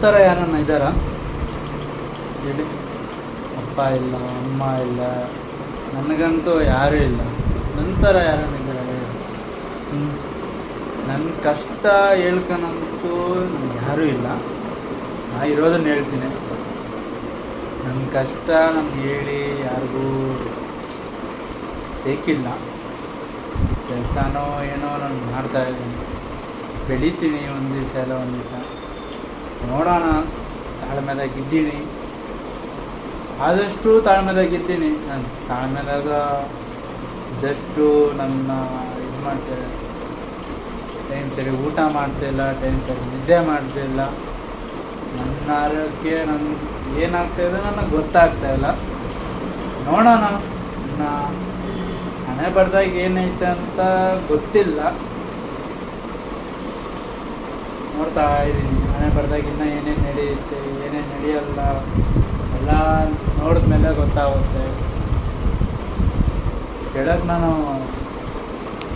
ಥರ ಯಾರನ್ನ ಇದ್ದಾರಾ ಹೇಳಿ? ಅಪ್ಪ ಇಲ್ಲ, ಅಮ್ಮ ಇಲ್ಲ, ನನಗಂತೂ ಯಾರೂ ಇಲ್ಲ. ನನ್ನ ಥರ ಯಾರನ್ನ ಇದ್ದಾರೆ ಹೇಳಿ? ನನ್ನ ಕಷ್ಟ ಹೇಳ್ಕೊಳಂತೂ ನನಗೆ ಯಾರೂ ಇಲ್ಲ. ನಾ ಇರೋದನ್ನು ಹೇಳ್ತೀನಿ. ನನ್ನ ಕಷ್ಟ ನಮ್ಗೆ ಹೇಳಿ ಯಾರಿಗೂ ಬೇಕಿಲ್ಲ. ಕೆಲಸನೋ ಏನೋ ನಾನು ಮಾಡ್ತಾಯಿದ್ದೀನಿ, ಬೆಳಿತೀನಿ. ಒಂದು ದಿವಸ ಎಲ್ಲ ಒಂದು ದಿವಸ ನೋಡೋಣ. ತಾಳ್ಮೆದಾಗಿದ್ದೀನಿ, ಆದಷ್ಟು ತಾಳ್ಮೆದಾಗಿದ್ದೀನಿ. ನಾನು ತಾಳ್ಮೆದಾಗ ಇದ್ದಷ್ಟು ನನ್ನ ಇದು ಮಾಡ್ತೇವೆ. ಟೈಮ್ ಸರಿ ಊಟ ಮಾಡ್ತಾಯಿಲ್ಲ, ಟೈಮ್ ಸರಿ ನಿದ್ದೆ ಮಾಡ್ತಾಯಿಲ್ಲ. ನನ್ನ ಆರೋಗ್ಯ ನನ್ನ ಏನಾಗ್ತಾಯಿದೆ ನನಗೆ ಗೊತ್ತಾಗ್ತಾಯಿಲ್ಲ. ನೋಡೋಣ, ನನ್ನ ಹಣೆ ಬರ್ದಾಗ ಏನೈತೆ ಅಂತ ಗೊತ್ತಿಲ್ಲ. ನೋಡ್ತಾ ಇದ್ದೀನಿ ಹಣೆ ಬರ್ದಾಗ ಇನ್ನೂ ಏನೇನು ನಡೆಯುತ್ತೆ, ಏನೇನು ನಡೆಯಲ್ಲ ಎಲ್ಲ ನೋಡಿದ್ಮೇಲೆ ಗೊತ್ತಾಗುತ್ತೆ. ಕೆಳಗೆ ನಾನು